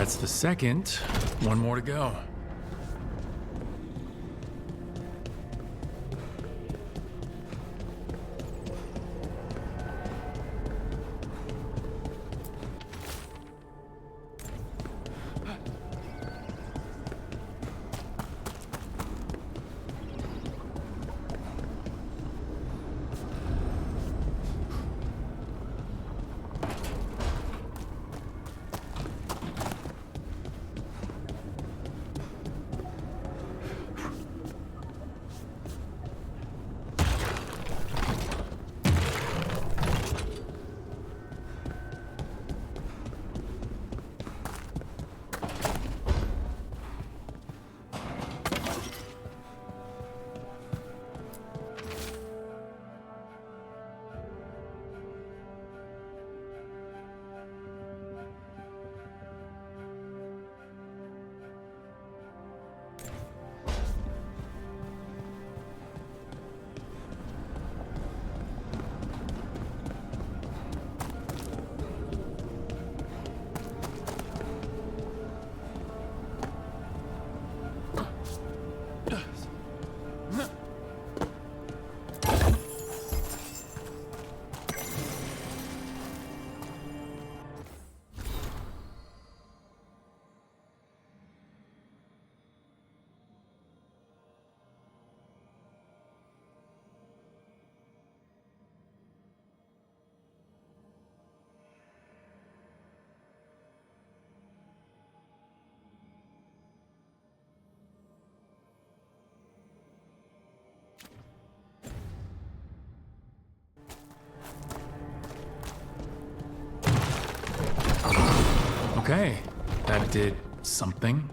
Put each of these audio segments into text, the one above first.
That's the second. One more to go. Okay, that did something.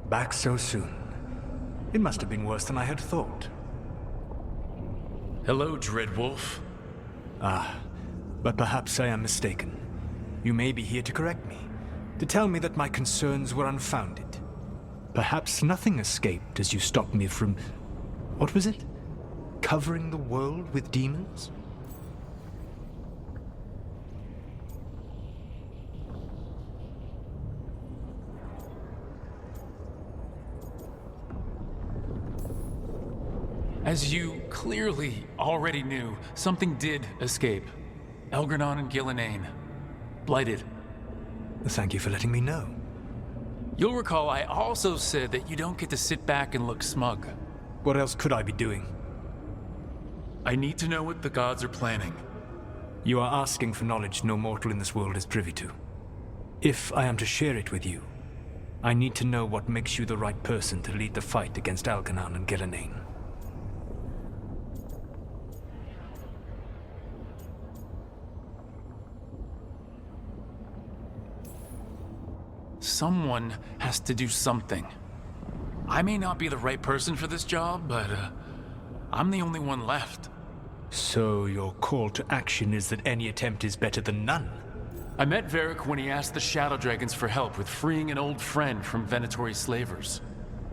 Back so soon. It must have been worse than I had thought. Hello, Dreadwolf. But perhaps I am mistaken. You may be here to correct me, to tell me that my concerns were unfounded. Perhaps nothing escaped as you stopped me from... what was it? Covering the world with demons? As you clearly already knew, something did escape. Elgranon and Gillenane. Blighted. Thank you for letting me know. You'll recall I also said that you don't get to sit back and look smug. What else could I be doing? I need to know what the gods are planning. You are asking for knowledge no mortal in this world is privy to. If I am to share it with you, I need to know what makes you the right person to lead the fight against Elganon and Gillenane. Someone has to do something. I may not be the right person for this job, but I'm the only one left. So your call to action is that any attempt is better than none? I met Varric when he asked the Shadow Dragons for help with freeing an old friend from Venatori slavers.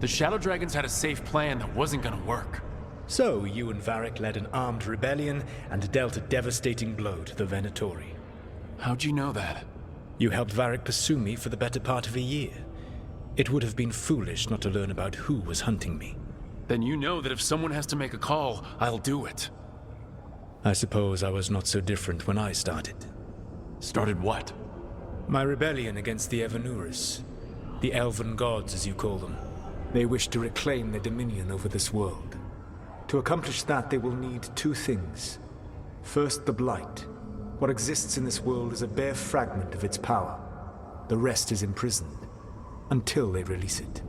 The Shadow Dragons had a safe plan that wasn't gonna work. So you and Varric led an armed rebellion and dealt a devastating blow to the Venatori. How'd you know that? You helped Varric pursue me for the better part of a year. It would have been foolish not to learn about who was hunting me. Then you know that if someone has to make a call, I'll do it. I suppose I was not so different when I started. Started what? My rebellion against the Evanuris. The Elven Gods, as you call them. They wish to reclaim their dominion over this world. To accomplish that, they will need two things. First, the Blight. What exists in this world is a bare fragment of its power. The rest is imprisoned, until they release it.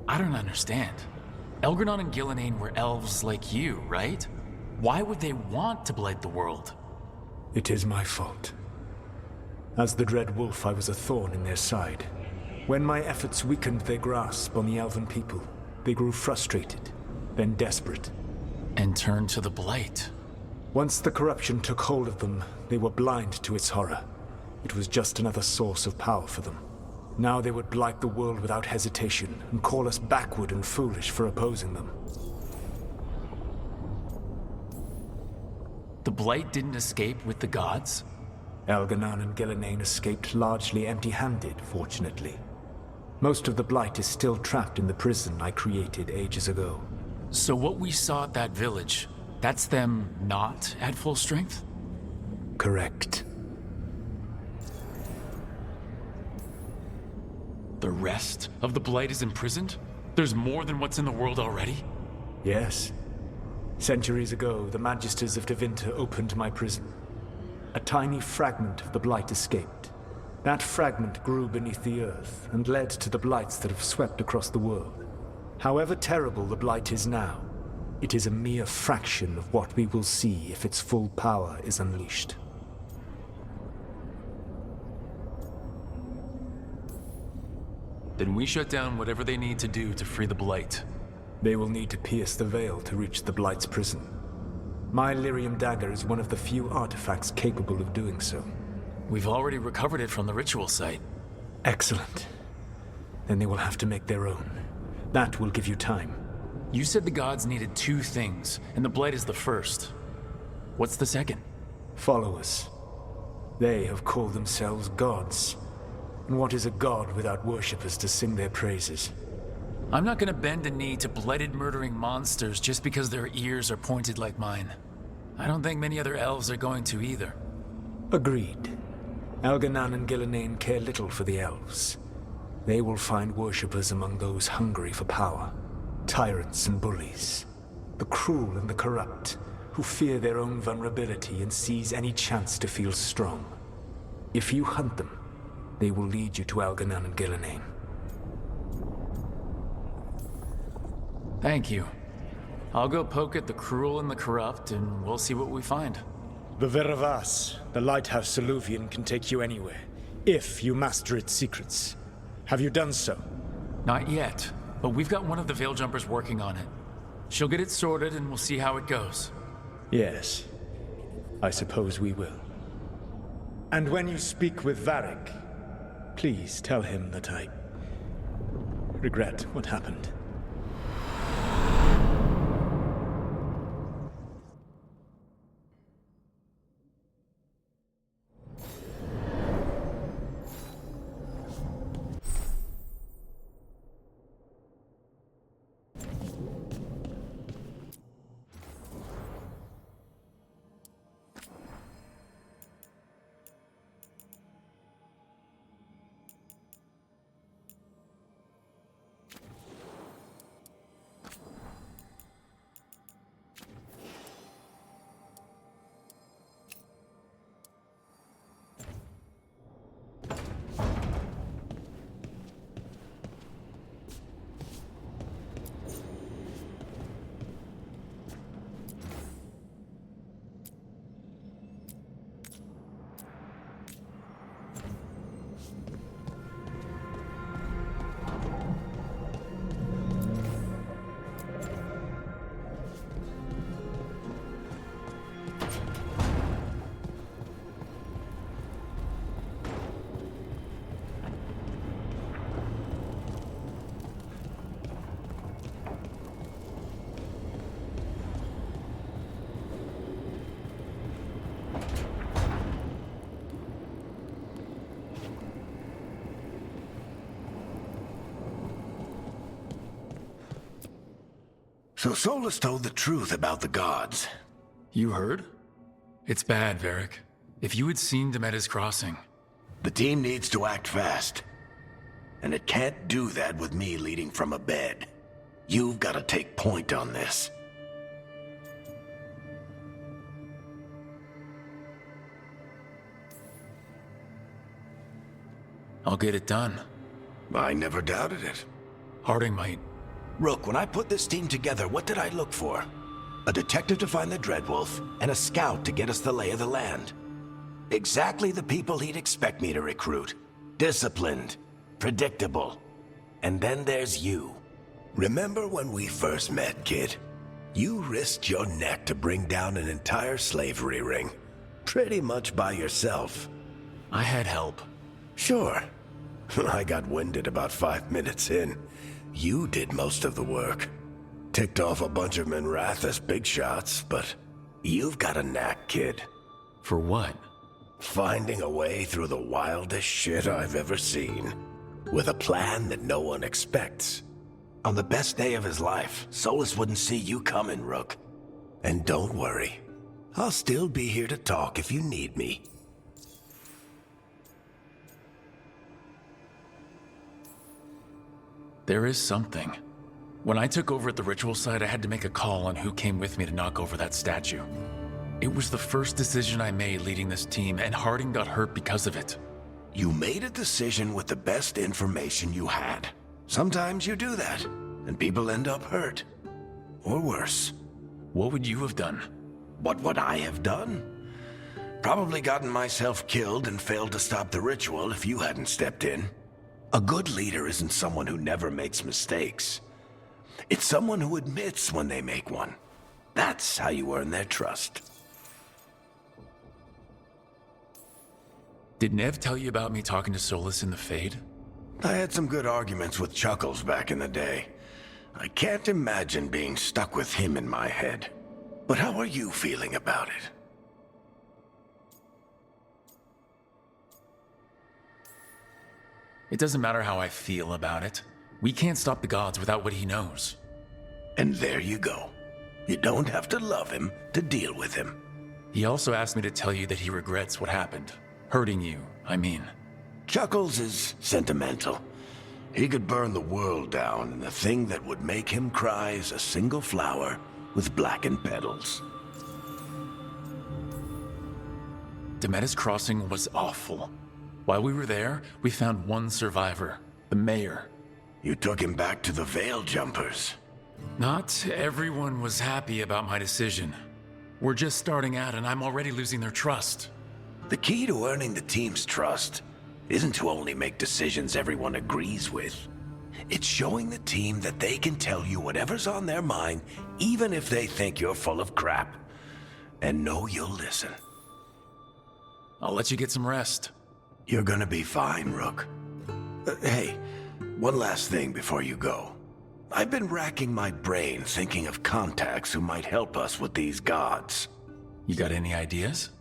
I don't understand. Elgranon and Gillenane were elves like you, right? Why would they want to blight the world? It is my fault. As the Dread Wolf, I was a thorn in their side. When my efforts weakened their grasp on the Elven people, they grew frustrated, then desperate. And turned to the Blight. Once the corruption took hold of them, they were blind to its horror. It was just another source of power for them. Now they would blight the world without hesitation, and call us backward and foolish for opposing them. The Blight didn't escape with the gods? Elganon and Gillenane escaped largely empty-handed, fortunately. Most of the Blight is still trapped in the prison I created ages ago. So what we saw at that village, that's them not at full strength? Correct. The rest of the Blight is imprisoned? There's more than what's in the world already? Yes. Centuries ago, the Magisters of Tevinter opened my prison. A tiny fragment of the Blight escaped. That fragment grew beneath the earth and led to the Blights that have swept across the world. However terrible the Blight is now, it is a mere fraction of what we will see if its full power is unleashed. Then we shut down whatever they need to do to free the Blight. They will need to pierce the veil to reach the Blight's prison. My Lyrium dagger is one of the few artifacts capable of doing so. We've already recovered it from the ritual site. Excellent. Then they will have to make their own. That will give you time. You said the gods needed two things, and the Blight is the first. What's the second? Followers. They have called themselves gods. And what is a god without worshippers to sing their praises? I'm not gonna bend a knee to blighted murdering monsters just because their ears are pointed like mine. I don't think many other elves are going to either. Agreed. Elganon and Gillenane care little for the elves. They will find worshippers among those hungry for power. Tyrants and bullies. The cruel and the corrupt, who fear their own vulnerability and seize any chance to feel strong. If you hunt them, they will lead you to Elganon and Gillenane. Thank you. I'll go poke at the cruel and the corrupt, and we'll see what we find. The Veravas, the lighthouse Soluvian, can take you anywhere, if you master its secrets. Have you done so? Not yet, but we've got one of the Veil Jumpers working on it. She'll get it sorted, and we'll see how it goes. Yes. I suppose we will. And when you speak with Varric, please tell him that I regret what happened. So Solus told the truth about the gods. You heard? It's bad, Varric. If you had seen Demeter's crossing... The team needs to act fast. And it can't do that with me leading from a bed. You've got to take point on this. I'll get it done. I never doubted it. Harding might. Rook, when I put this team together, what did I look for? A detective to find the Dreadwolf, and a scout to get us the lay of the land. Exactly the people he'd expect me to recruit. Disciplined, predictable. And then there's you. Remember when we first met, kid? You risked your neck to bring down an entire slavery ring. Pretty much by yourself. I had help. Sure. I got winded about 5 minutes in. You did most of the work. Ticked off a bunch of Minrathous big shots, but you've got a knack, kid. For what? Finding a way through the wildest shit I've ever seen. With a plan that no one expects. On the best day of his life, Solus wouldn't see you coming, Rook. And don't worry. I'll still be here to talk if you need me. There is something. When I took over at the ritual site, I had to make a call on who came with me to knock over that statue. It was the first decision I made leading this team, and Harding got hurt because of it. You made a decision with the best information you had. Sometimes you do that, and people end up hurt. Or worse. What would you have done? What would I have done? Probably gotten myself killed and failed to stop the ritual if you hadn't stepped in. A good leader isn't someone who never makes mistakes. It's someone who admits when they make one. That's how you earn their trust. Did Nev tell you about me talking to Solus in the Fade? I had some good arguments with Chuckles back in the day. I can't imagine being stuck with him in my head. But how are you feeling about it? It doesn't matter how I feel about it. We can't stop the gods without what he knows. And there you go. You don't have to love him to deal with him. He also asked me to tell you that he regrets what happened. Hurting you, I mean. Chuckles is sentimental. He could burn the world down, and the thing that would make him cry is a single flower with blackened petals. Demeter's crossing was awful. While we were there, we found one survivor, the mayor. You took him back to the Veil Jumpers. Not everyone was happy about my decision. We're just starting out, and I'm already losing their trust. The key to earning the team's trust isn't to only make decisions everyone agrees with. It's showing the team that they can tell you whatever's on their mind, even if they think you're full of crap. And know you'll listen. I'll let you get some rest. You're gonna be fine, Rook. Hey, one last thing before you go. I've been racking my brain thinking of contacts who might help us with these gods. You got any ideas?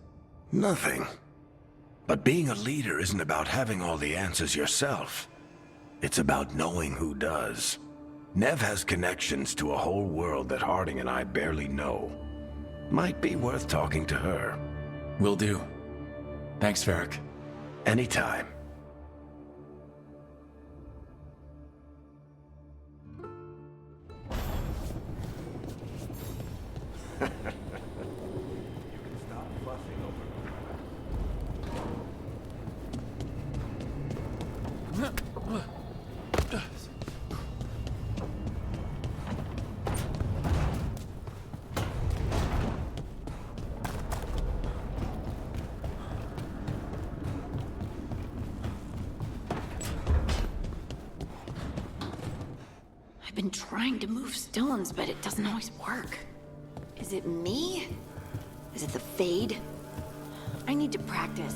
Nothing. But being a leader isn't about having all the answers yourself. It's about knowing who does. Nev has connections to a whole world that Harding and I barely know. Might be worth talking to her. Will do. Thanks, Varric. Anytime. I've been trying to move stones, but it doesn't always work. Is it me? Is it the Fade? I need to practice.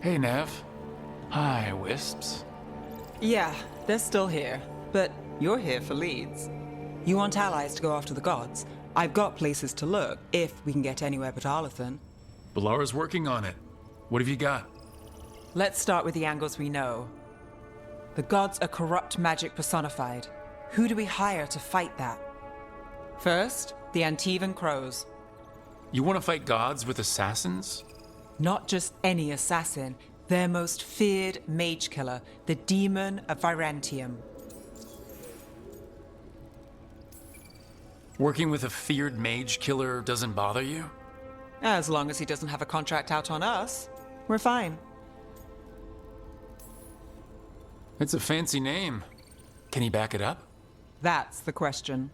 Hey, Nev. Hi, Wisps. Yeah, they're still here. But you're here for leads. You want allies to go after the gods? I've got places to look, if we can get anywhere but Arlathan. Balara's working on it. What have you got? Let's start with the angles we know. The gods are corrupt magic personified. Who do we hire to fight that? First, the Antivan Crows. You want to fight gods with assassins? Not just any assassin, their most feared mage killer, the Demon of Virantium. Working with a feared mage killer doesn't bother you? As long as he doesn't have a contract out on us, we're fine. It's a fancy name. Can he back it up? That's the question.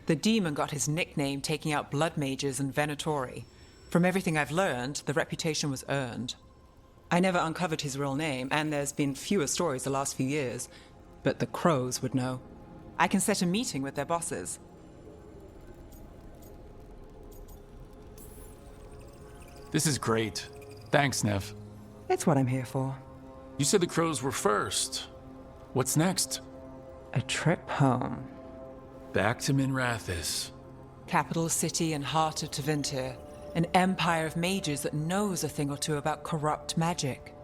The demon got his nickname taking out blood mages and Venatori. From everything I've learned, the reputation was earned. I never uncovered his real name, and there's been fewer stories the last few years, but the Crows would know. I can set a meeting with their bosses. This is great. Thanks, Nev. It's what I'm here for. You said the Crows were first. What's next? A trip home. Back to Minrathous. Capital city and heart of Tevinter. An empire of mages that knows a thing or two about corrupt magic.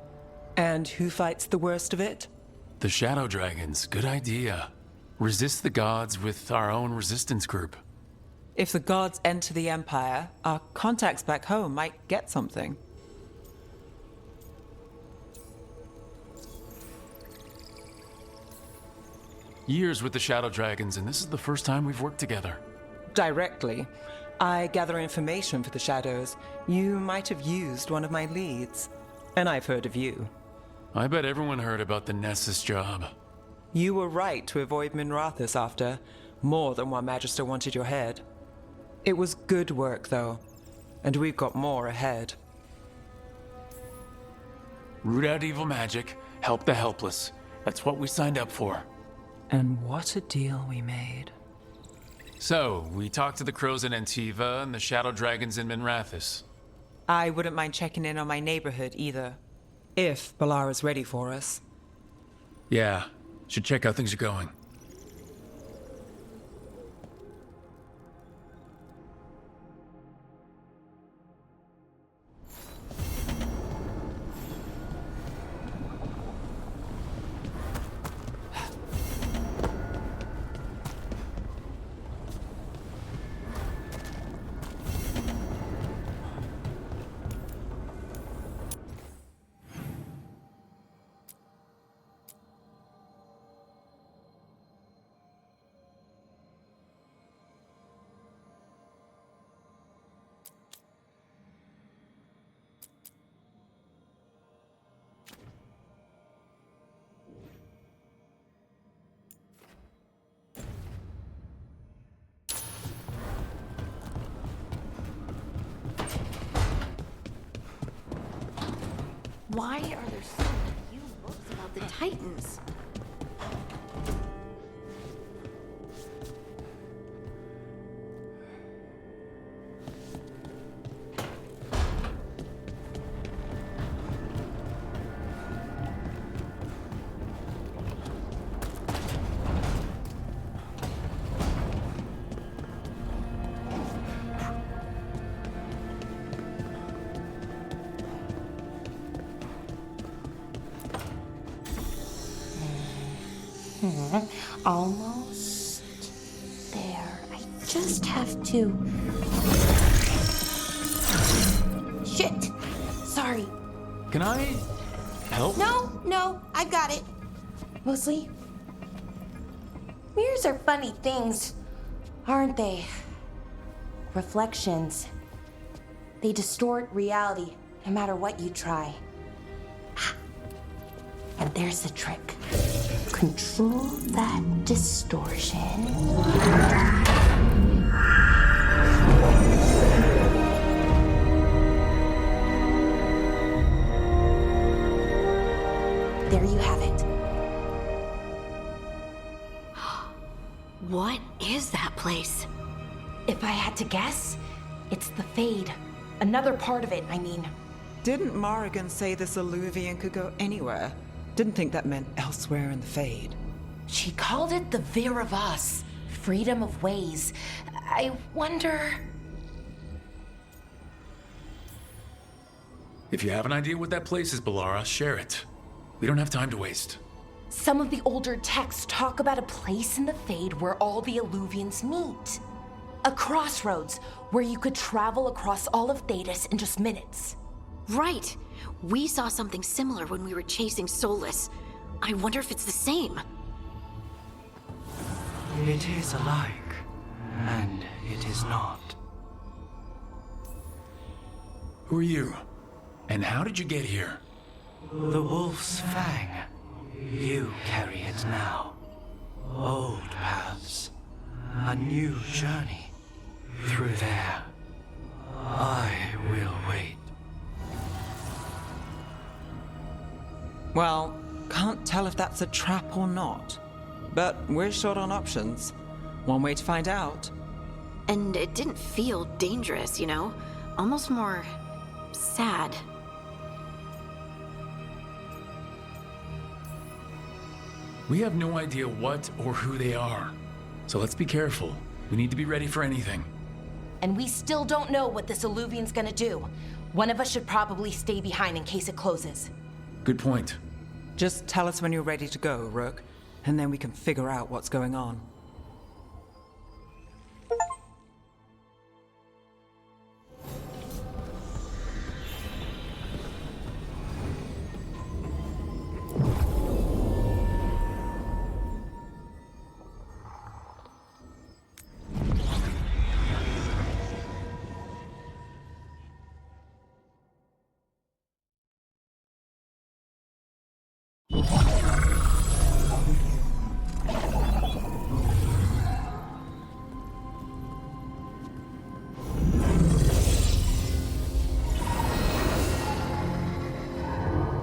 And who fights the worst of it? The Shadow Dragons. Good idea. Resist the gods with our own resistance group. If the gods enter the empire, our contacts back home might get something. Years with the Shadow Dragons, and this is the first time we've worked together. Directly. I gather information for the Shadows. You might have used one of my leads. And I've heard of you. I bet everyone heard about the Nessus job. You were right to avoid Minrathous after. More than one Magister wanted your head. It was good work, though. And we've got more ahead. Root out evil magic, help the helpless. That's what we signed up for. And what a deal we made. So, we talked to the Crows in Antiva and the Shadow Dragons in Minrathous. I wouldn't mind checking in on my neighborhood either. If Balara's ready for us. Yeah, should check how things are going. Why are there so few books about the Titans? Almost there. I just have to. Shit! Sorry. Can I help? No, I got it. Mostly, mirrors are funny things, aren't they? Reflections. They distort reality, no matter what you try. And there's the trick. Control that distortion. There you have it. What is that place? If I had to guess, it's the Fade. Another part of it, I mean. Didn't Morrigan say this Illuvian could go anywhere? Didn't think that meant elsewhere in the Fade. She called it the Veilguard, freedom of ways. I wonder... If you have an idea what that place is, Balara, share it. We don't have time to waste. Some of the older texts talk about a place in the Fade where all the Illuvians meet. A crossroads where you could travel across all of Thedas in just minutes. Right. We saw something similar when we were chasing Solus. I wonder if it's the same. It is alike, and it is not. Who are you? And how did you get here? The Wolf's Fang. You carry it now. Old paths. A new journey. Through there. I will wait. Well, can't tell if that's a trap or not. But we're short on options. One way to find out. And it didn't feel dangerous, you know? Almost more... sad. We have no idea what or who they are. So let's be careful. We need to be ready for anything. And we still don't know what this Illuvian's gonna do. One of us should probably stay behind in case it closes. Good point. Just tell us when you're ready to go, Rook, and then we can figure out what's going on.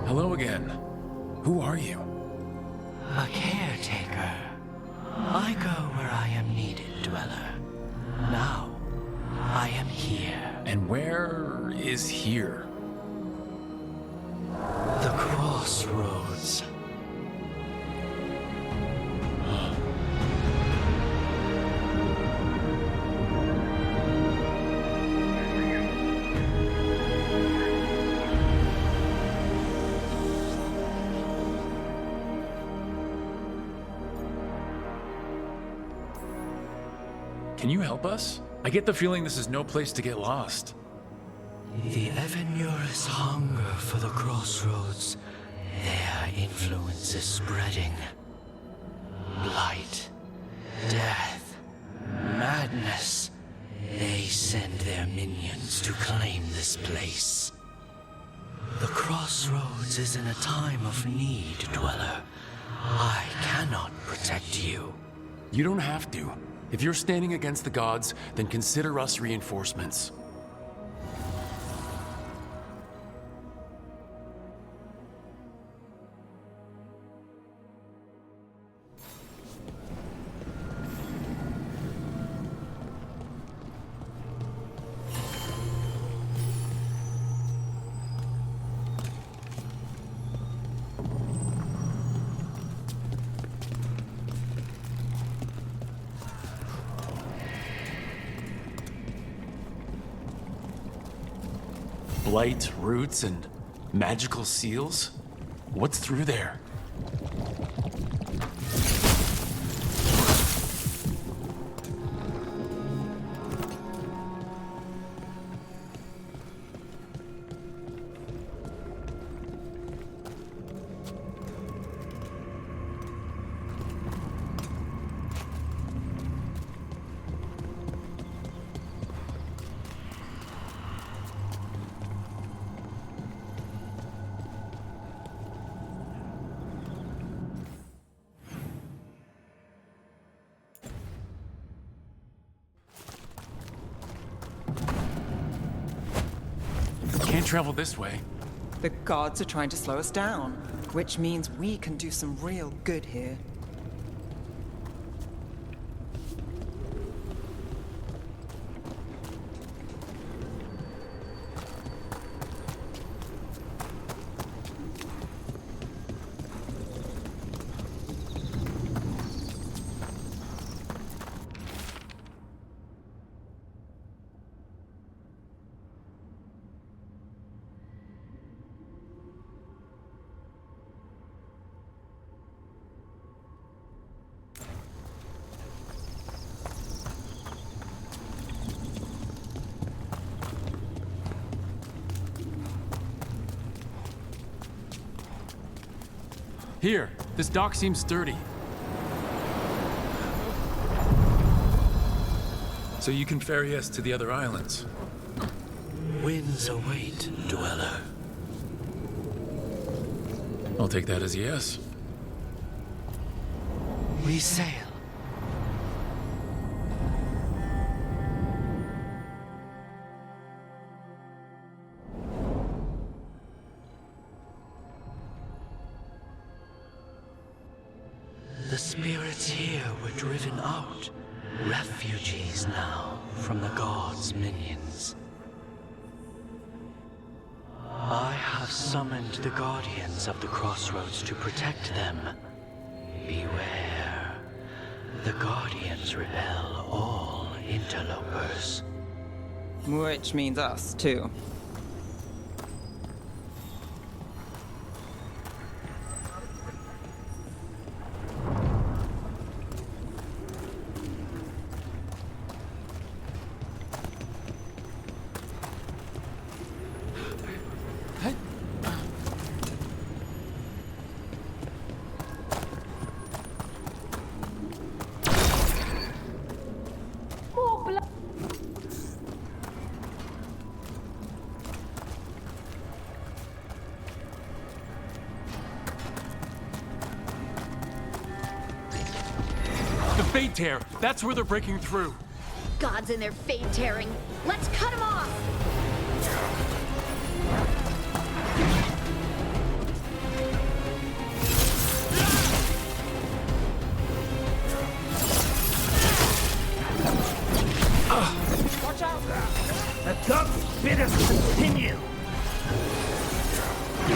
Hello again. Who are you? A caretaker. I go where I am needed, Dweller. Now, I am here. And where is here? The crossroads. Can you help us? I get the feeling this is no place to get lost. The Evanurus hunger for the crossroads. Their influence is spreading. Blight, death, madness. They send their minions to claim this place. The crossroads is in a time of need, Dweller. I cannot protect you. You don't have to. If you're standing against the gods, then consider us reinforcements. Blight, roots, and magical seals? What's through there? Can't travel this way. The gods are trying to slow us down, which means we can do some real good here. Here, this dock seems sturdy. So you can ferry us to the other islands. Winds await, dweller. I'll take that as a yes. We sail. The spirits here were driven out, refugees now from the gods' minions. I have summoned the guardians of the crossroads to protect them. Beware. The guardians repel all interlopers. Which means us, too. The Fade Tear! That's where they're breaking through! Gods in their fade tearing. Let's cut them off! Watch out! The dog bid us continue!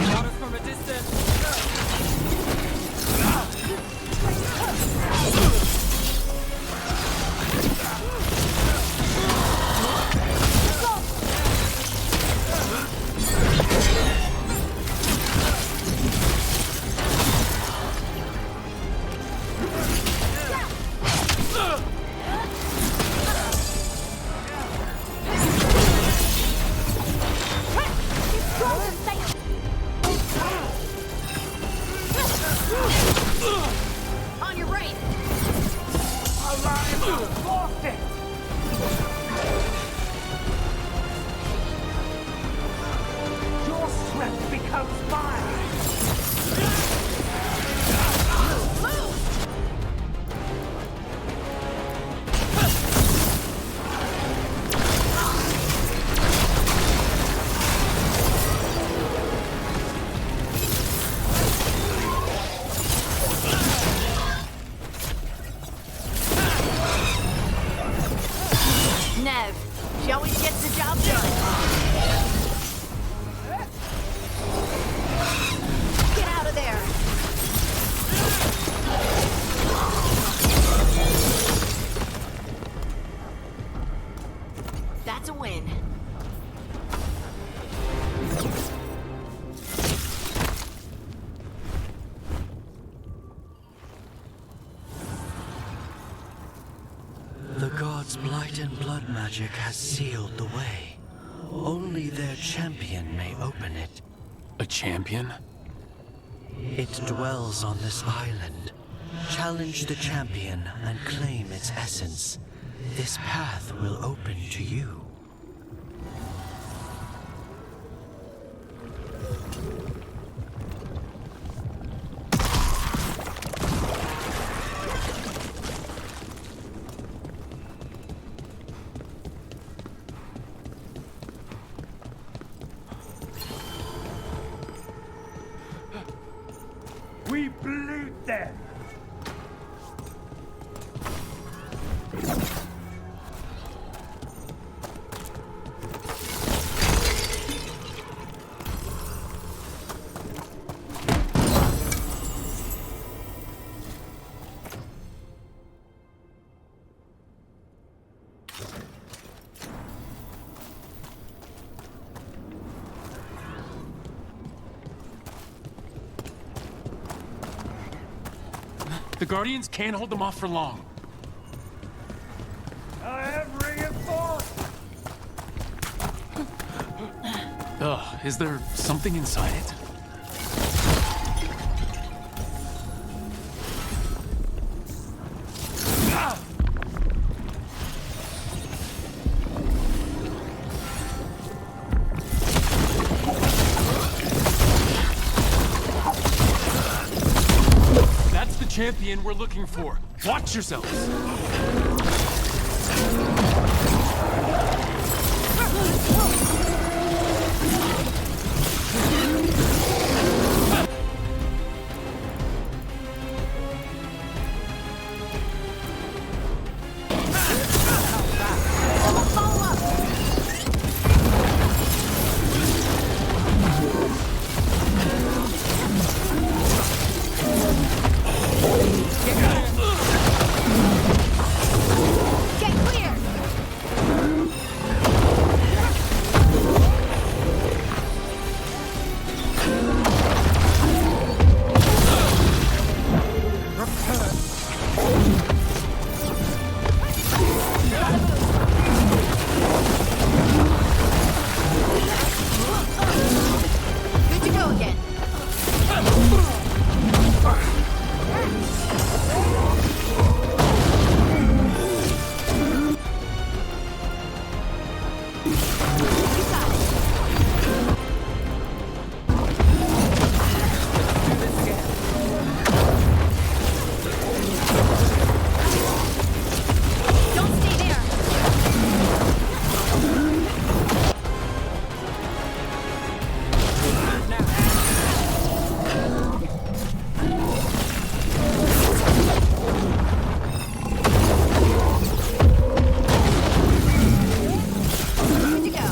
Shot us from a distance! On your right! Your strength becomes mine! Nev, she always gets the job done. Get out of there! That's a win. The gods' blight and blood magic has sealed the way. Only their champion may open it. A champion? It dwells on this island. Challenge the champion and claim its essence. This path will open to you. We blew them! The Guardians can't hold them off for long. I have reinforced! Ugh, is there something inside it? champion we're looking for. Watch yourselves! Get clear! Good to go again. Don't stay there. Good to go.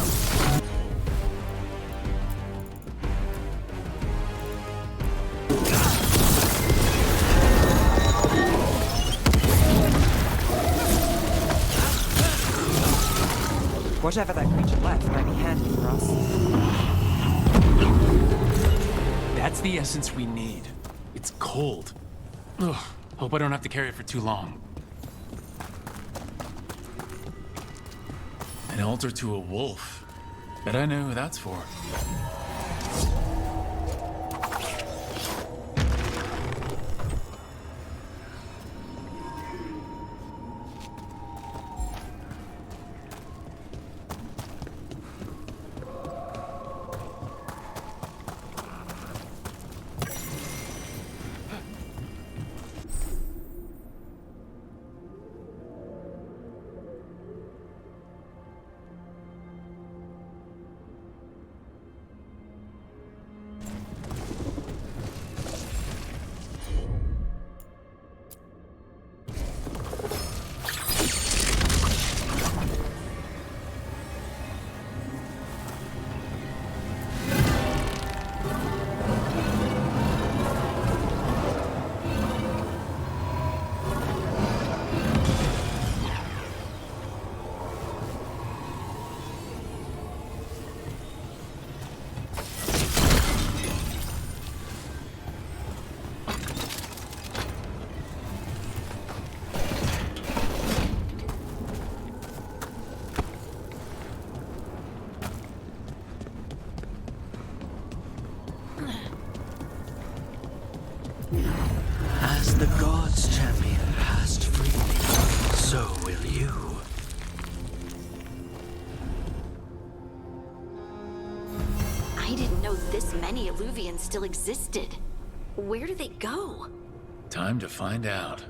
Whatever that creature left might be handy for us. That's the essence we need. It's cold. Ugh, hope I don't have to carry it for too long. An altar to a wolf. Bet I know who that's for. As the gods' champion passed freely, so will you. I didn't know this many Illuvians still existed. Where do they go? Time to find out.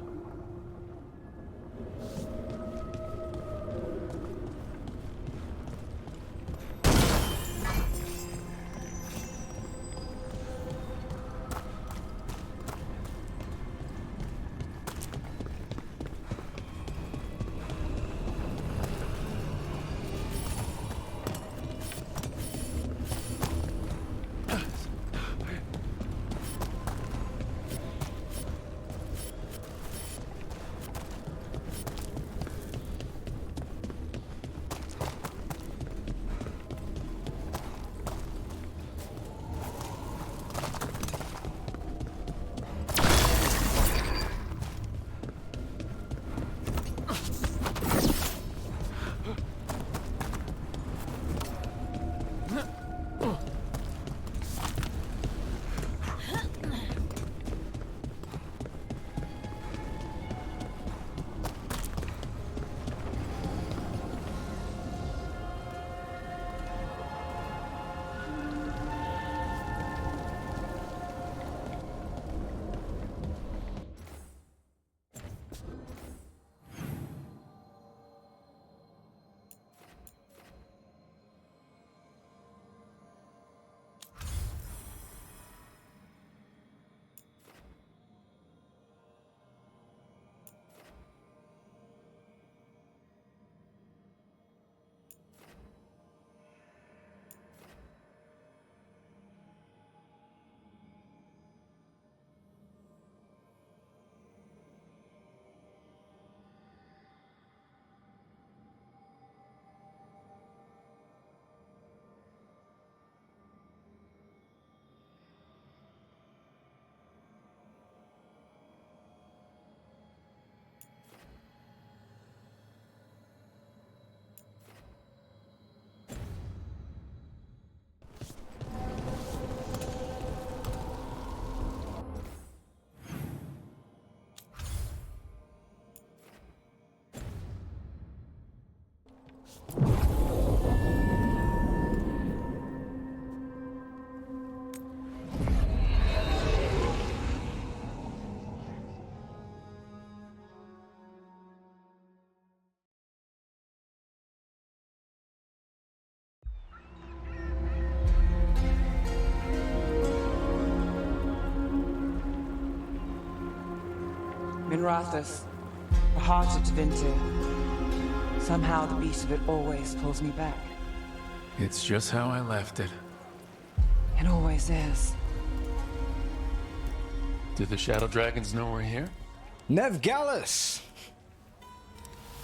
Minrathous, the heart of Divinity. Somehow the beat of it always pulls me back. It's just how I left it. It always is. Do the Shadow Dragons know we're here? Nev Gallus!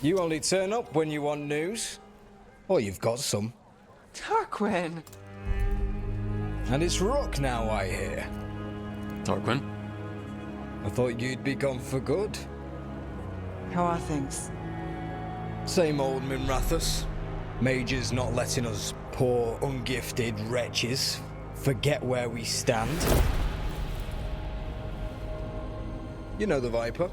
You only turn up when you want news. Or you've got some. Tarquin! And it's Rook now, I hear. Tarquin? I thought you'd be gone for good. How are things? Same old Minrathous. Mages not letting us poor, ungifted wretches forget where we stand. You know the Viper.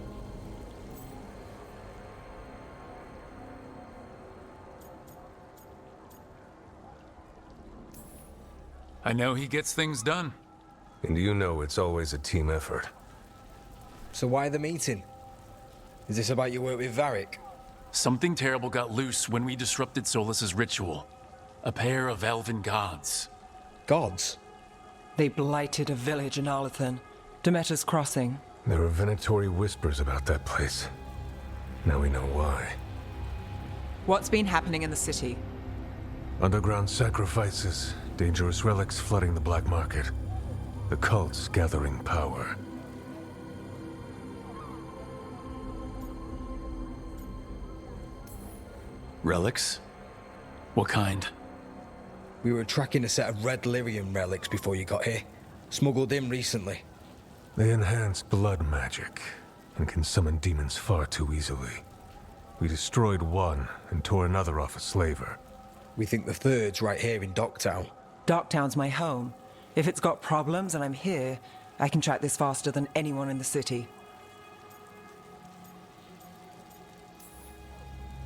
I know he gets things done. And you know it's always a team effort. So why the meeting? Is this about your work with Varric? Something terrible got loose when we disrupted Solus's ritual. A pair of elven gods. Gods? They blighted a village in Arlathan, Demeter's Crossing. There were venatory whispers about that place. Now we know why. What's been happening in the city? Underground sacrifices, dangerous relics flooding the black market. The cults gathering power. Relics? What kind? We were tracking a set of red lyrium relics before you got here. Smuggled in recently. They enhance blood magic and can summon demons far too easily. We destroyed one and tore another off a slaver. We think the third's right here in Docktown. Docktown's my home. If it's got problems and I'm here, I can track this faster than anyone in the city.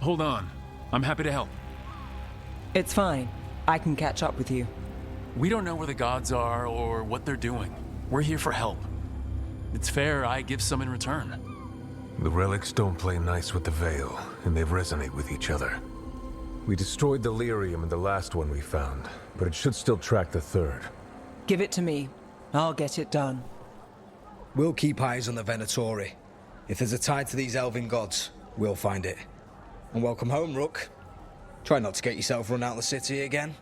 Hold on. I'm happy to help. It's fine. I can catch up with you. We don't know where the gods are or what they're doing. We're here for help. It's fair I give some in return. The relics don't play nice with the Veil, and they resonate with each other. We destroyed the lyrium in the last one we found, but it should still track the third. Give it to me. I'll get it done. We'll keep eyes on the Venatori. If there's a tie to these elven gods, we'll find it. And welcome home, Rook. Try not to get yourself run out of the city again.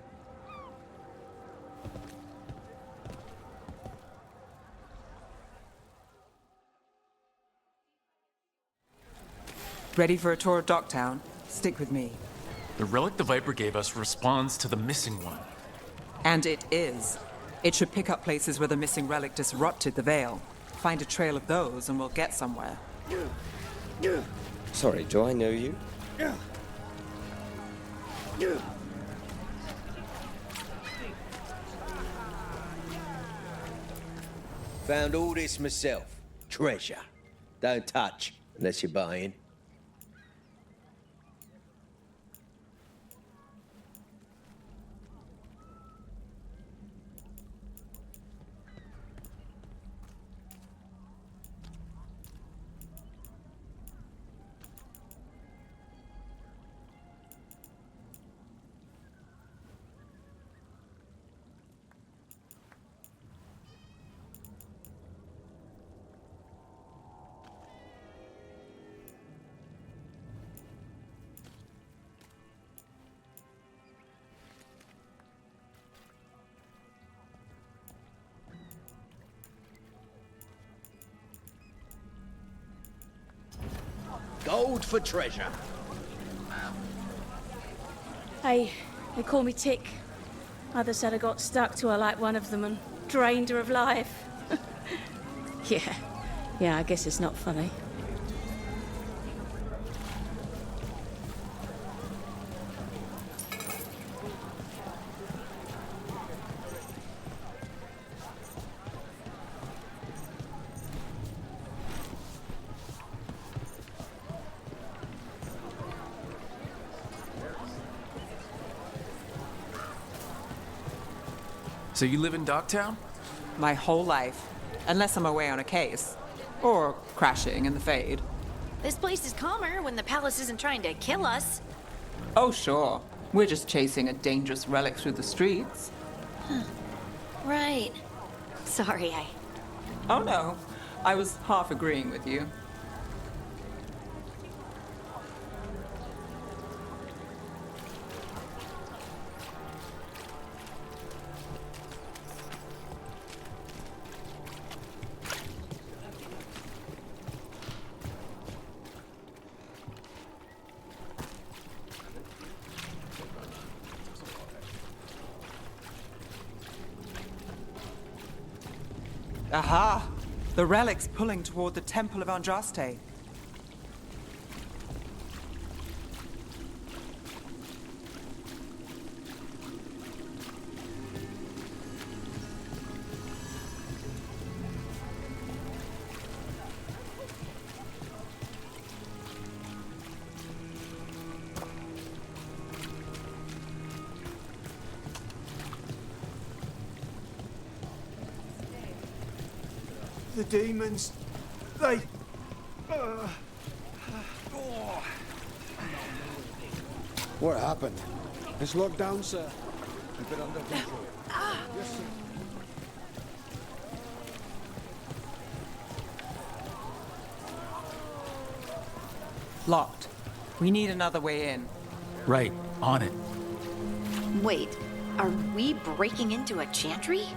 Ready for a tour of Docktown? Stick with me. The relic the Viper gave us responds to the missing one. And it is. It should pick up places where the missing relic disrupted the Veil. Find a trail of those and we'll get somewhere. Sorry, do I know you? Found all this myself. Treasure. Don't touch unless you're buying. Gold for treasure. Hey, they call me Tick. Others said I got stuck to her like one of them and drained her of life. Yeah, I guess it's not funny. So you live in Docktown? My whole life. Unless I'm away on a case. Or crashing in the Fade. This place is calmer when the palace isn't trying to kill us. Oh, sure. We're just chasing a dangerous relic through the streets. Right. Sorry, Oh, no. I was half agreeing with you. Aha! The relic's pulling toward the Temple of Andraste. The demons, they... What happened? It's locked down, sir. Keep it under control. Yes, sir. Locked. We need another way in. Right, on it. Wait, are we breaking into a chantry?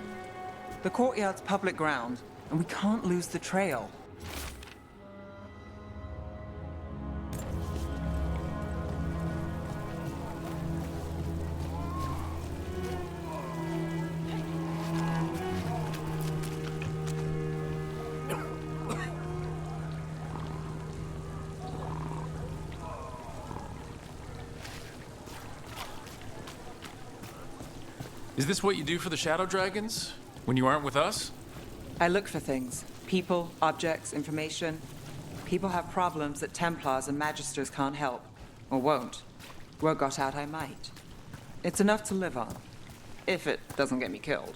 The courtyard's public ground, and we can't lose the trail. Is this what you do for the Shadow Dragons? When you aren't with us? I look for things. People, objects, information. People have problems that Templars and Magisters can't help. Or won't. Word got out I might. It's enough to live on. If it doesn't get me killed.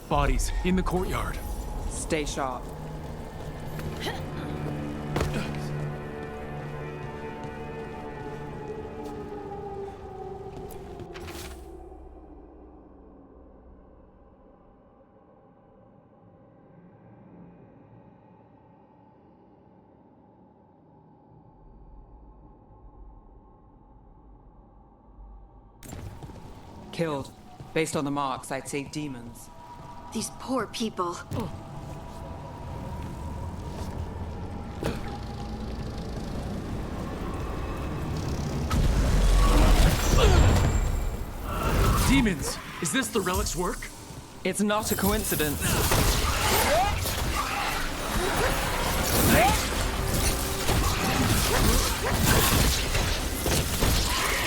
Bodies in the courtyard. Stay sharp. Killed. Based on the marks, I'd say demons. These poor people. Demons! Is this the relic's work? It's not a coincidence.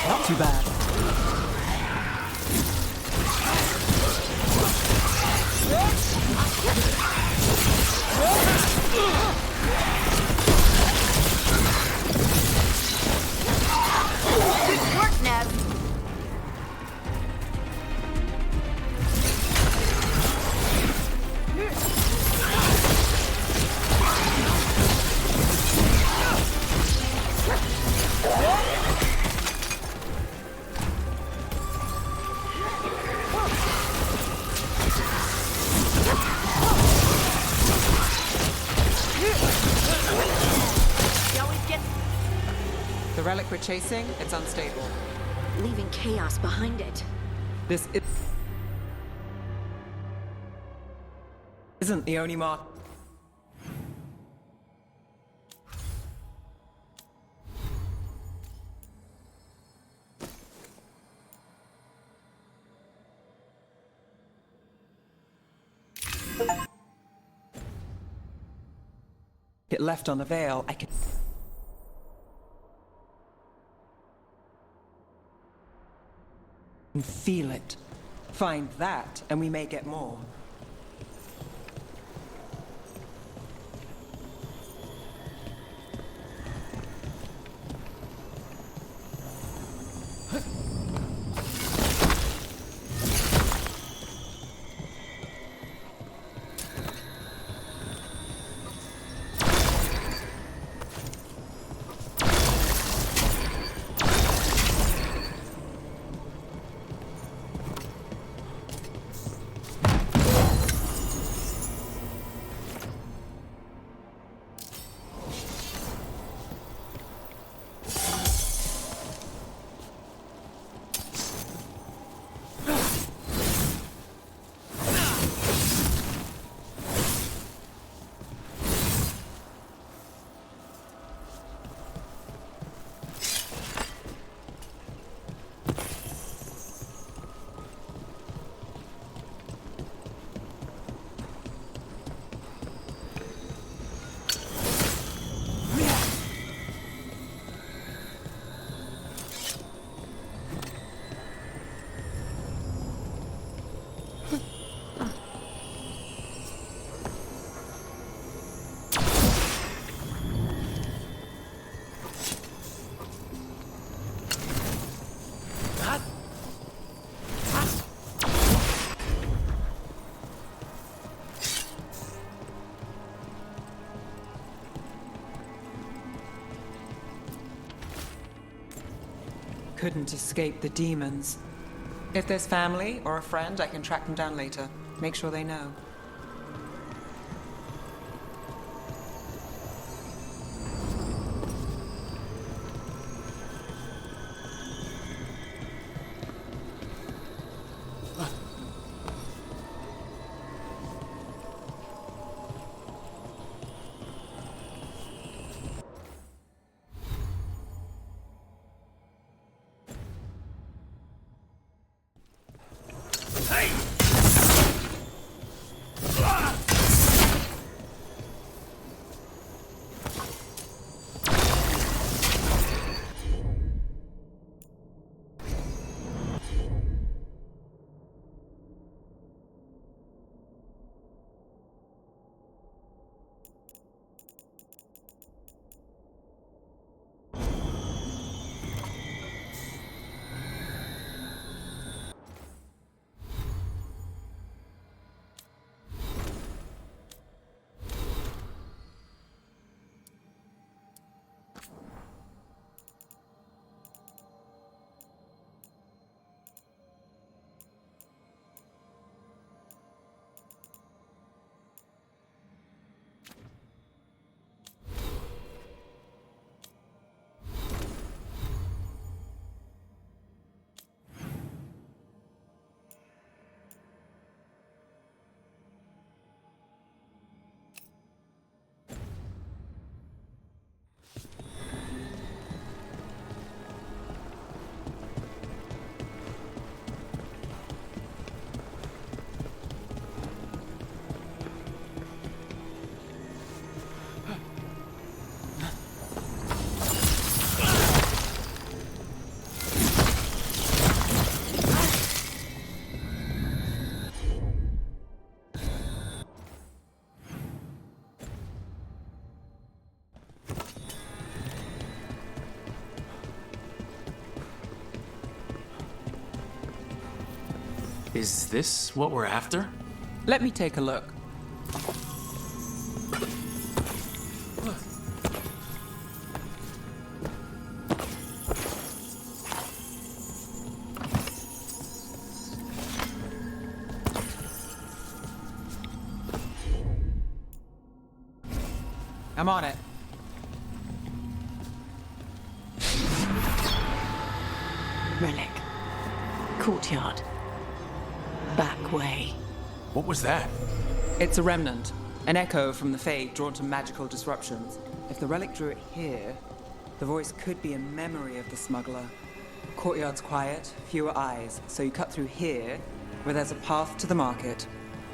Not too bad. Good work, Neb. The relic we're chasing, it's unstable. Leaving chaos behind it. This isn't the only mark. It left on the veil, I can feel it. Find that, and we may get more. Couldn't escape the demons. If there's family or a friend, I can track them down later. Make sure they know. Is this what we're after? Let me take a look. I'm on it. Relic. Courtyard. Back way. What was that? It's a remnant. An echo from the Fade drawn to magical disruptions. If the relic drew it here, the voice could be a memory of the smuggler. Courtyard's quiet, fewer eyes, so you cut through here, where there's a path to the market.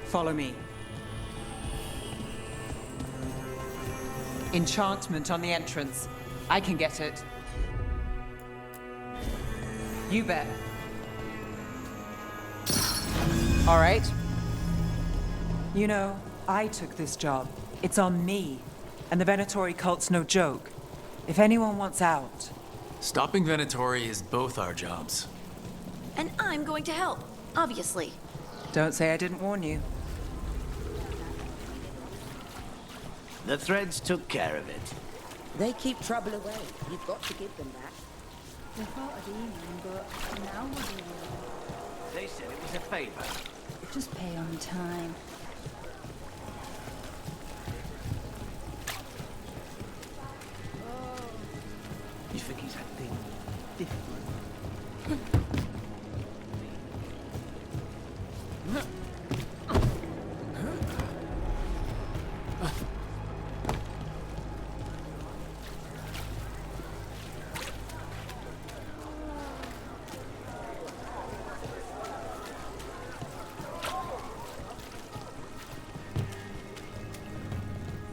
Follow me. Enchantment on the entrance. I can get it. You bet. All right. You know, I took this job. It's on me. And the Venatori cult's no joke. If anyone wants out... Stopping Venatori is both our jobs. And I'm going to help, obviously. Don't say I didn't warn you. The threads took care of it. They keep trouble away. You've got to give them that. We fought a demon, but now what do we do? They said it was a favor. Just pay on time. You think he's acting different?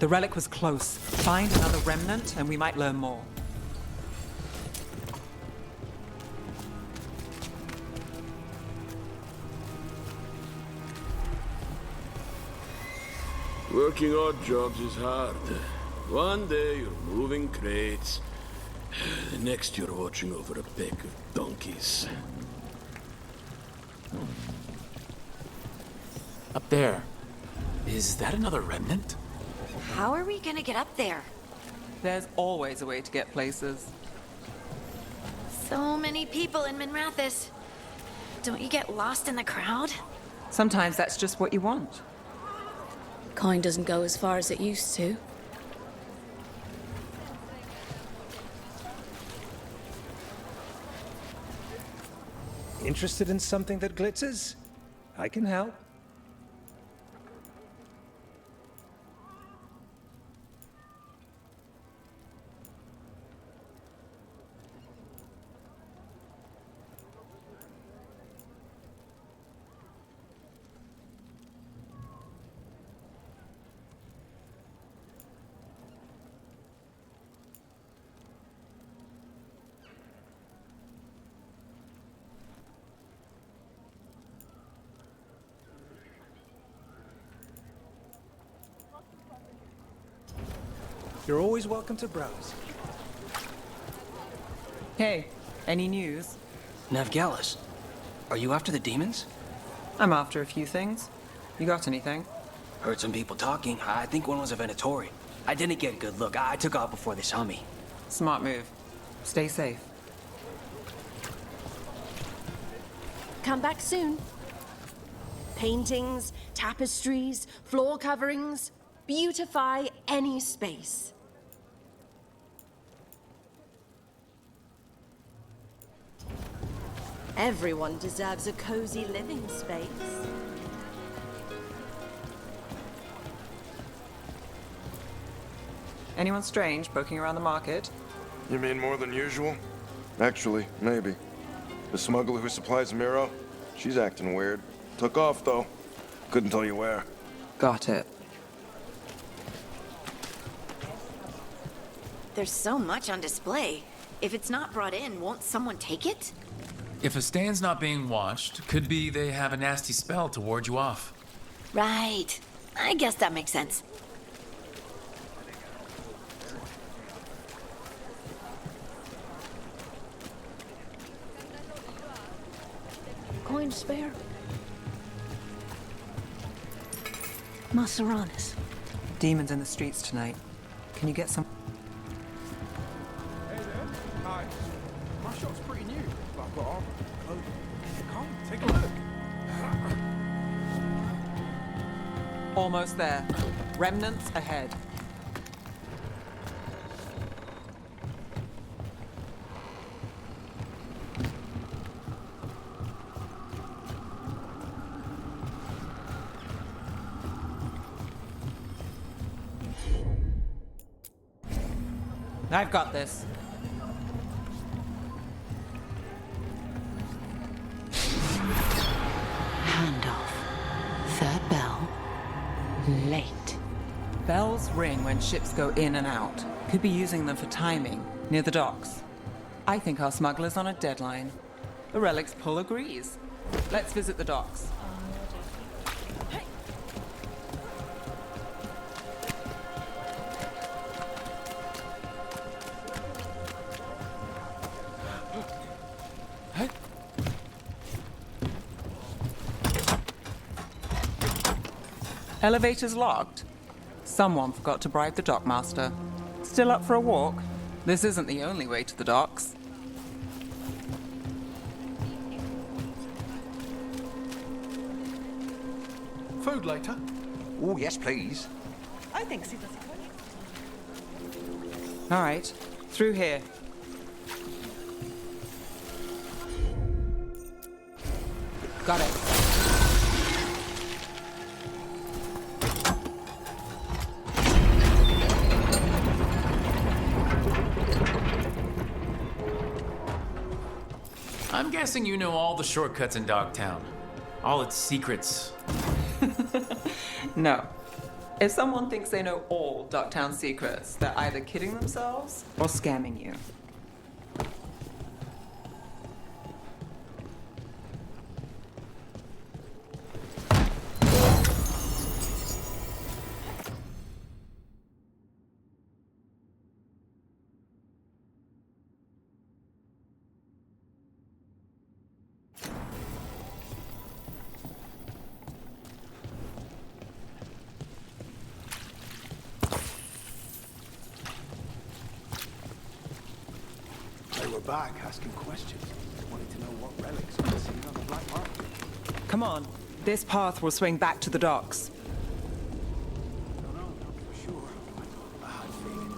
The relic was close. Find another remnant and we might learn more. Working odd jobs is hard. One day you're moving crates, the next you're watching over a pack of donkeys. Up there. Is that another remnant? How are we gonna get up there? There's always a way to get places. So many people in Minrathous. Don't you get lost in the crowd? Sometimes that's just what you want. Kind doesn't go as far as it used to. Interested in something that glitters? I can help. You're always welcome to browse. Hey, any news? Navgalis, are you after the demons? I'm after a few things. You got anything? Heard some people talking. I think one was a Venatori. I didn't get a good look. I took off before they saw me. Smart move. Stay safe. Come back soon. Paintings, tapestries, floor coverings. Beautify any space. Everyone deserves a cozy living space. Anyone strange poking around the market? You mean more than usual? Actually, maybe. The smuggler who supplies Miro, she's acting weird. Took off, though. Couldn't tell you where. Got it. There's so much on display. If it's not brought in, won't someone take it? If a stand's not being watched, could be they have a nasty spell to ward you off. Right. I guess that makes sense. Coin spare? Maseranis. Demons in the streets tonight. Can you get some? Hey there. Hi. My shop's pretty new, but I've got armor, clothing. Come, take a look. Almost there. Remnants ahead. I've got this. Handoff. Third bell. Late. Bells ring when ships go in and out. Could be using them for timing, near the docks. I think our smuggler's on a deadline. The Relic's pull agrees. Let's visit the docks. Elevator's locked. Someone forgot to bribe the dockmaster. Still up for a walk? This isn't the only way to the docks. Food later? Oh, yes, please. I think so. All right, through here. Got it. I'm guessing you know all the shortcuts in Dogtown. All its secrets. No. If someone thinks they know all Dogtown secrets, they're either kidding themselves or scamming you. They were back asking questions. They wanted to know what relics were seen on the black market. Come on. This path will swing back to the docks. Don't know, not for sure. I had a feeling.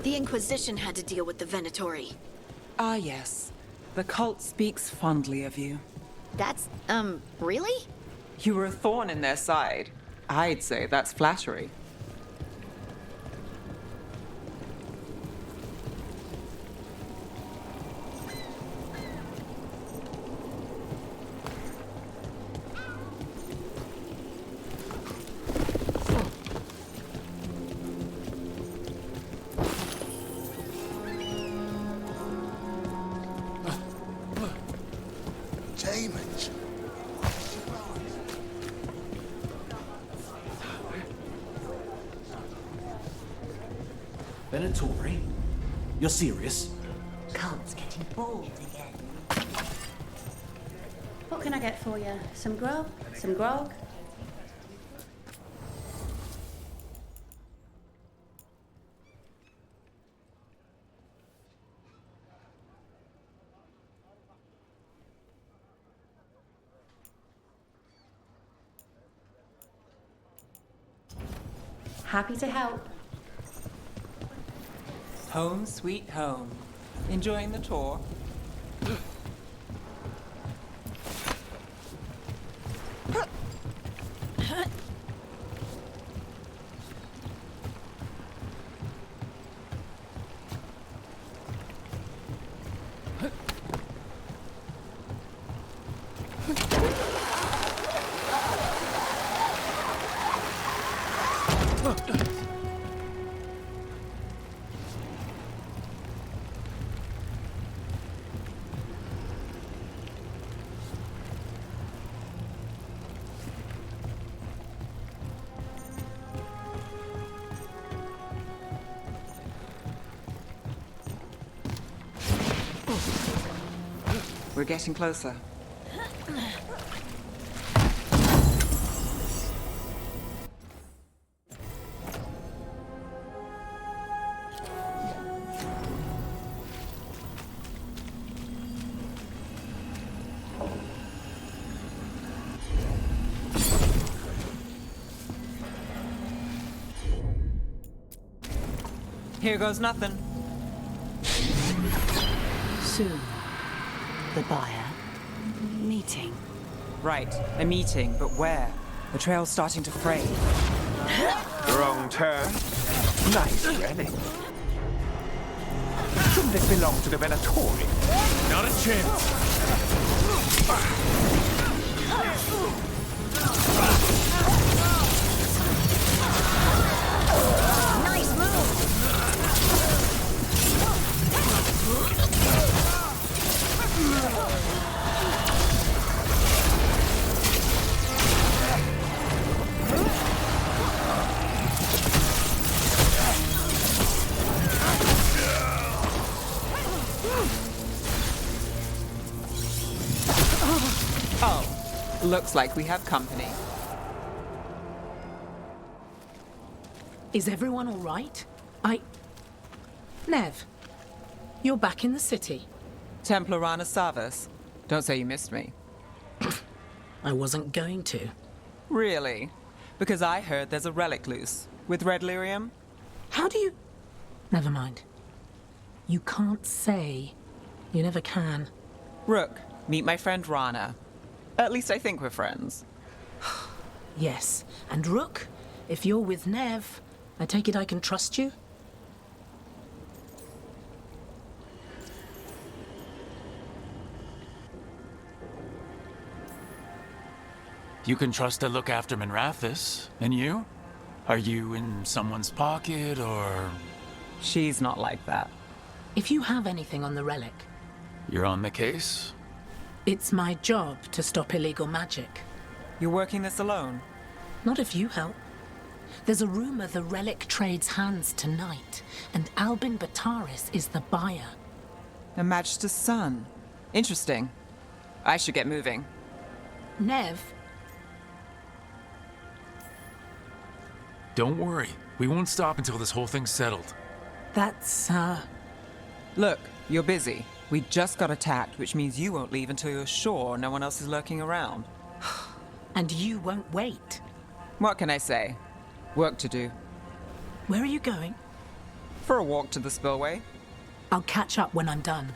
The Inquisition had to deal with the Venatori. Ah, yes. The cult speaks fondly of you. That's, really? You were a thorn in their side. I'd say that's flattery. Demons. Venatori? You're serious? Cults get you bored again? What can I get for you? Some grub? Some grog? Happy to help. Home sweet home. Enjoying the tour? We're getting closer. Here goes nothing. Soon. The buyer. Meeting. Right, a meeting, but where? The trail's starting to fray. Wrong turn. Nice relic. Shouldn't it belong to the Venatori? Not a chance. Nice move! Oh, looks like we have company. Is everyone all right? Nev, you're back in the city. Templorana Savas. Don't say you missed me. I wasn't going to. Really? Because I heard there's a relic loose. With red lyrium? How do you... Never mind. You can't say. You never can. Rook, meet my friend Rana. At least I think we're friends. Yes. And Rook, if you're with Nev, I take it I can trust you? You can trust to look after Minrathous. And you? Are you in someone's pocket, or...? She's not like that. If you have anything on the relic... You're on the case? It's my job to stop illegal magic. You're working this alone? Not if you help. There's a rumor the relic trades hands tonight, and Albin Bataris is the buyer. A Magister's son. Interesting. I should get moving. Nev? Don't worry. We won't stop until this whole thing's settled. That's, Look, you're busy. We just got attacked, which means you won't leave until you're sure no one else is lurking around. And you won't wait. What can I say? Work to do. Where are you going? For a walk to the spillway. I'll catch up when I'm done.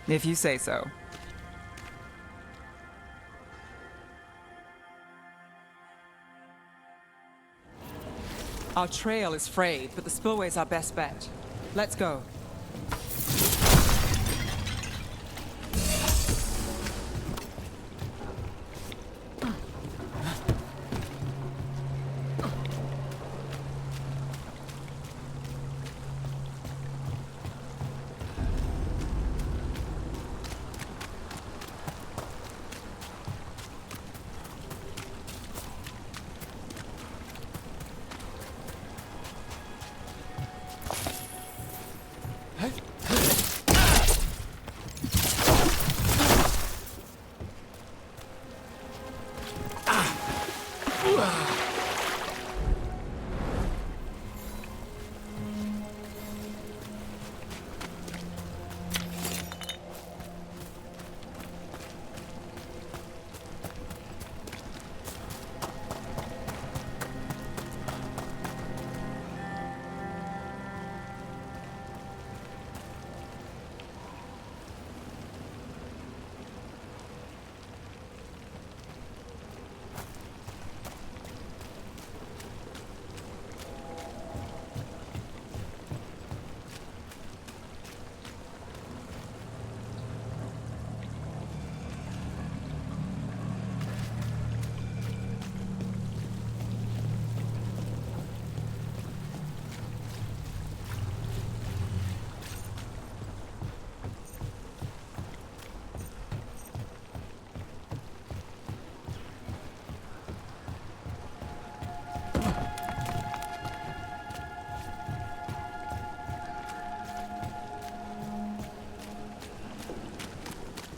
If you say so. Our trail is frayed, but the spillway's our best bet. Let's go.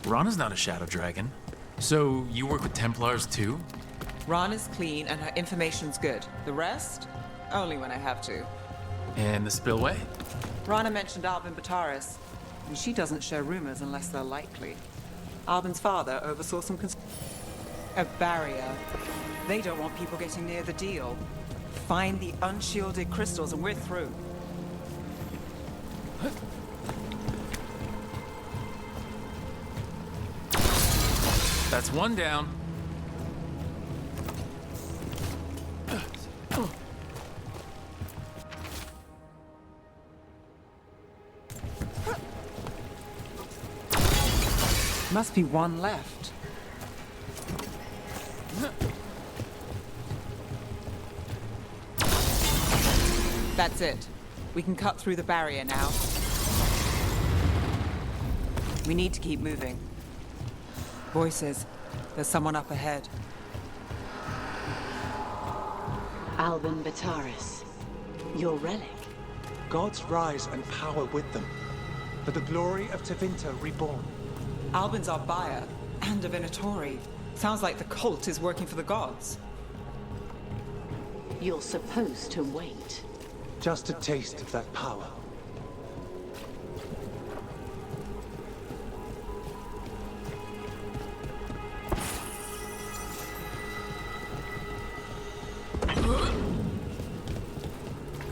Rana's not a shadow dragon. So, you work with Templars too? Rana's clean and her information's good. The rest? Only when I have to. And the spillway? Rana mentioned Albin Bataris, and she doesn't share rumors unless they're likely. Albin's father oversaw some a barrier. They don't want people getting near the deal. Find the unshielded crystals and we're through. That's one down. Must be one left. That's it. We can cut through the barrier now. We need to keep moving. Voices. There's someone up ahead. Albin Bataris. Your relic. Gods rise and power with them. For the glory of Tevinter reborn. Albin's our buyer, and a Venatori. Sounds like the cult is working for the gods. You're supposed to wait. Just a taste of that power.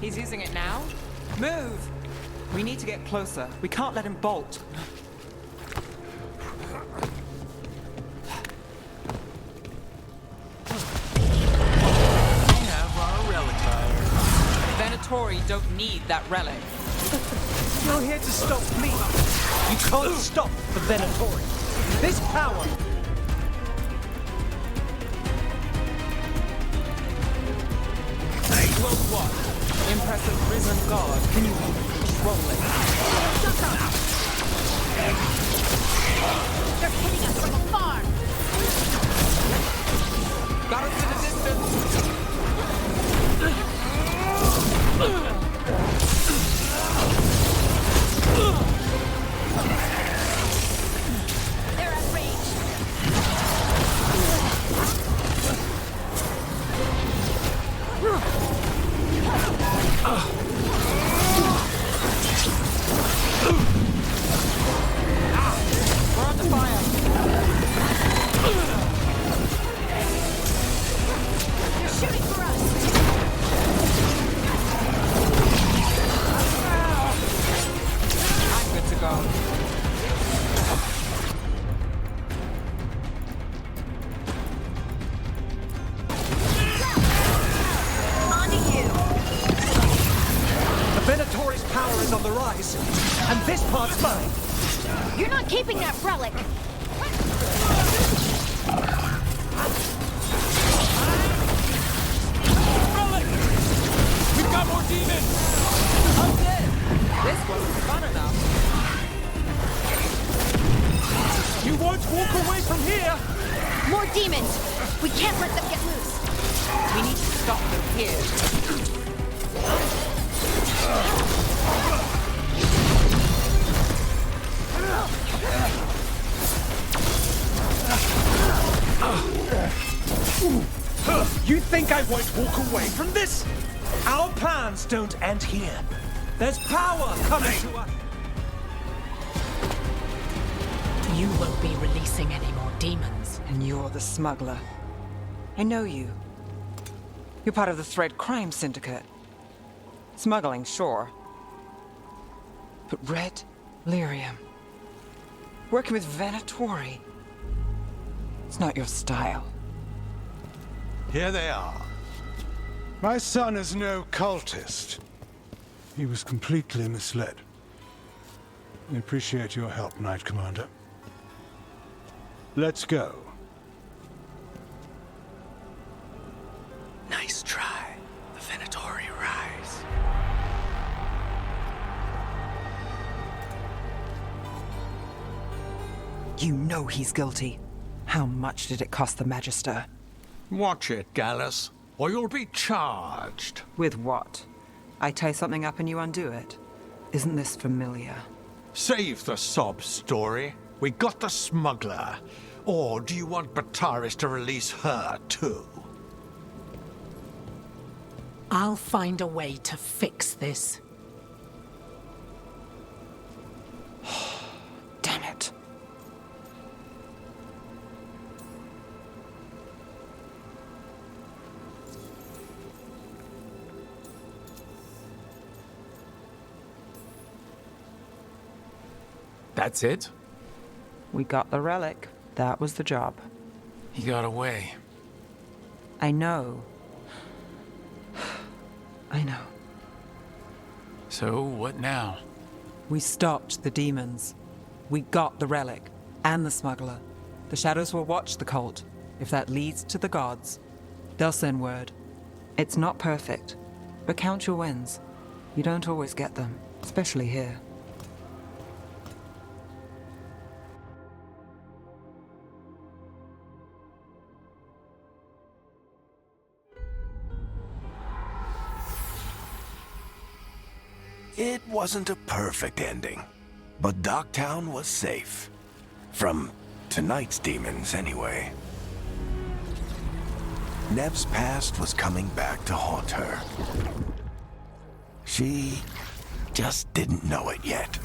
He's using it now? Move! We need to get closer. We can't let him bolt. We have our relic buyer. Venatori don't need that relic. You're here to stop me. You can't stop the Venatori. This power. Well, what? Impressive risen god. Can you control it? They're hitting us from afar. Got us in the distance. They're at range. We're under fire. They're shooting for us. I'm good to go. On to you. The Venatori's power is on the rise, and this part's mine. You're not keeping that relic. We've got more demons! Oh, this wasn't fun enough. You won't walk away from here! More demons. We can't let them get loose. We need to stop them here. You think I won't walk away from this? Our plans don't end here. There's power coming to us. You won't be releasing any more demons. And you're the smuggler. I know you. You're part of the Thread crime syndicate. Smuggling, sure. But red lyrium. Working with Venatori. It's not your style. Here they are. My son is no cultist. He was completely misled. I appreciate your help, Knight Commander. Let's go. Nice try. The Venatori rise. You know he's guilty. How much did it cost the Magister? Watch it, Gallus, or you'll be charged. With what? I tie something up and you undo it. Isn't this familiar? Save the sob story. We got the smuggler. Or do you want Bataris to release her, too? I'll find a way to fix this. Damn it. That's it? We got the relic. That was the job. He got away. I know. I know. So, what now? We stopped the demons. We got the relic. And the smuggler. The shadows will watch the cult. If that leads to the gods, they'll send word. It's not perfect, but count your wins. You don't always get them, especially here. It wasn't a perfect ending, but Docktown was safe. From tonight's demons, anyway. Nev's past was coming back to haunt her. She just didn't know it yet.